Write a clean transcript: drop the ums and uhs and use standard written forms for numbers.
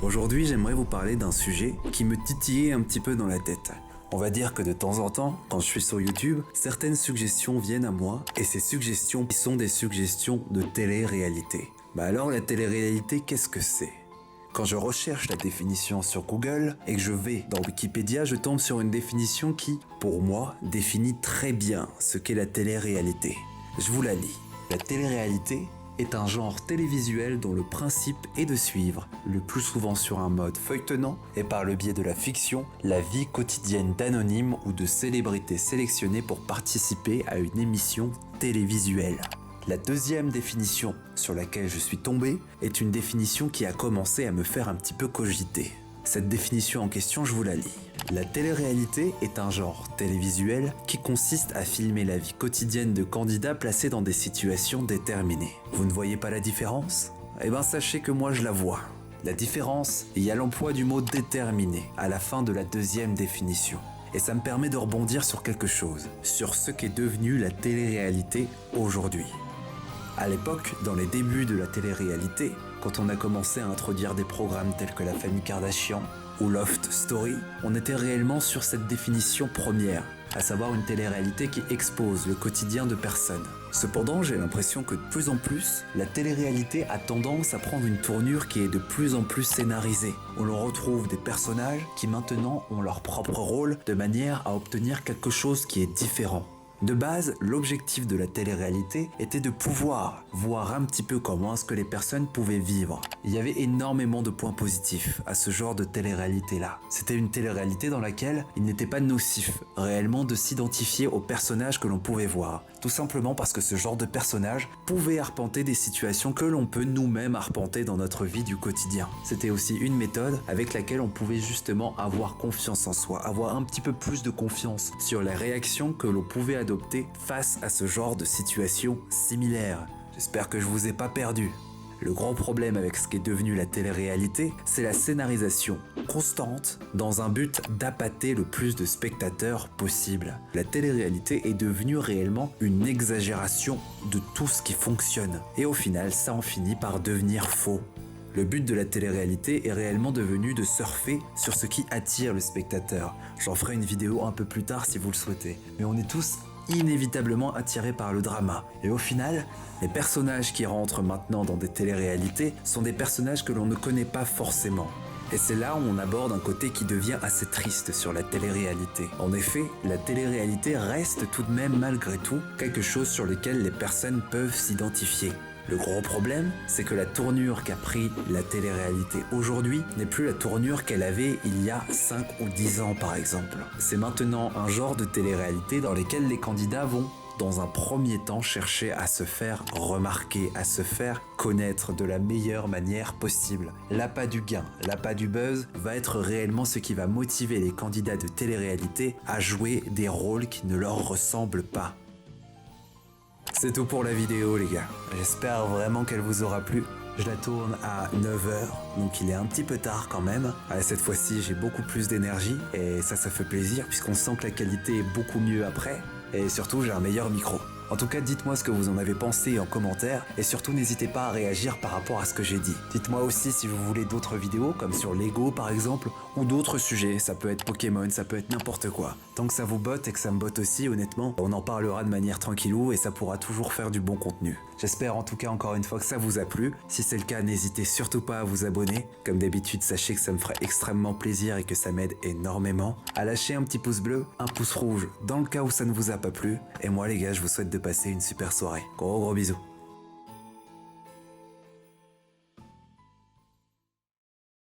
Aujourd'hui, j'aimerais vous parler d'un sujet qui me titillait un petit peu dans la tête. On va dire que de temps en temps, quand je suis sur YouTube, certaines suggestions viennent à moi et ces suggestions sont des suggestions de télé-réalité. Alors la télé-réalité, qu'est-ce que c'est ? Quand je recherche la définition sur Google et que je vais dans Wikipédia, je tombe sur une définition qui, pour moi, définit très bien ce qu'est la télé-réalité. Je vous la lis. La télé-réalité est un genre télévisuel dont le principe est de suivre, le plus souvent sur un mode feuilletonnant et par le biais de la fiction, la vie quotidienne d'anonymes ou de célébrités sélectionnées pour participer à une émission télévisuelle. La deuxième définition sur laquelle je suis tombé est une définition qui a commencé à me faire un petit peu cogiter. Cette définition en question, je vous la lis. La télé-réalité est un genre télévisuel qui consiste à filmer la vie quotidienne de candidats placés dans des situations déterminées. Vous ne voyez pas la différence ? Sachez que moi je la vois. La différence, il y a l'emploi du mot déterminé à la fin de la deuxième définition. Et ça me permet de rebondir sur quelque chose, sur ce qu'est devenu la télé-réalité aujourd'hui. À l'époque, dans les débuts de la télé-réalité, quand on a commencé à introduire des programmes tels que La Famille Kardashian ou Loft Story, on était réellement sur cette définition première, à savoir une télé-réalité qui expose le quotidien de personnes. Cependant, j'ai l'impression que de plus en plus, la télé-réalité a tendance à prendre une tournure qui est de plus en plus scénarisée, où l'on retrouve des personnages qui maintenant ont leur propre rôle de manière à obtenir quelque chose qui est différent. De base, l'objectif de la télé-réalité était de pouvoir voir un petit peu comment est-ce que les personnes pouvaient vivre. Il y avait énormément de points positifs à ce genre de télé-réalité-là. C'était une télé-réalité dans laquelle il n'était pas nocif réellement de s'identifier aux personnages que l'on pouvait voir. Tout simplement parce que ce genre de personnage pouvait arpenter des situations que l'on peut nous-mêmes arpenter dans notre vie du quotidien. C'était aussi une méthode avec laquelle on pouvait justement avoir confiance en soi, avoir un petit peu plus de confiance sur les réactions que l'on pouvait adopter face à ce genre de situation similaire. J'espère que je vous ai pas perdu. Le grand problème avec ce qui est devenu la télé-réalité, c'est la scénarisation constante dans un but d'appâter le plus de spectateurs possible. La télé-réalité est devenue réellement une exagération de tout ce qui fonctionne. Et au final, ça en finit par devenir faux. Le but de la télé-réalité est réellement devenu de surfer sur ce qui attire le spectateur. J'en ferai une vidéo un peu plus tard si vous le souhaitez. Mais on est tous inévitablement attirés par le drama. Et au final, les personnages qui rentrent maintenant dans des télé-réalités sont des personnages que l'on ne connaît pas forcément. Et c'est là où on aborde un côté qui devient assez triste sur la télé-réalité. En effet, la télé-réalité reste tout de même malgré tout quelque chose sur lequel les personnes peuvent s'identifier. Le gros problème, c'est que la tournure qu'a pris la télé-réalité aujourd'hui n'est plus la tournure qu'elle avait il y a 5 ou 10 ans par exemple. C'est maintenant un genre de télé-réalité dans lequel les candidats vont, dans un premier temps, chercher à se faire remarquer, à se faire connaître de la meilleure manière possible. L'appât du gain, l'appât du buzz va être réellement ce qui va motiver les candidats de télé-réalité à jouer des rôles qui ne leur ressemblent pas. C'est tout pour la vidéo les gars, j'espère vraiment qu'elle vous aura plu. Je la tourne à 9h, donc il est un petit peu tard quand même. Cette fois-ci j'ai beaucoup plus d'énergie et ça fait plaisir puisqu'on sent que la qualité est beaucoup mieux après. Et surtout j'ai un meilleur micro. En tout cas, dites-moi ce que vous en avez pensé en commentaire et surtout n'hésitez pas à réagir par rapport à ce que j'ai dit. Dites-moi aussi si vous voulez d'autres vidéos comme sur Lego par exemple ou d'autres sujets, ça peut être Pokémon, ça peut être n'importe quoi. Tant que ça vous botte et que ça me botte aussi honnêtement, on en parlera de manière tranquillou et ça pourra toujours faire du bon contenu. J'espère en tout cas encore une fois que ça vous a plu. Si c'est le cas, n'hésitez surtout pas à vous abonner. Comme d'habitude, sachez que ça me ferait extrêmement plaisir et que ça m'aide énormément. À lâcher un petit pouce bleu, un pouce rouge dans le cas où ça ne vous a pas plu. Et moi les gars, je vous souhaite de passer une super soirée. Gros bisous.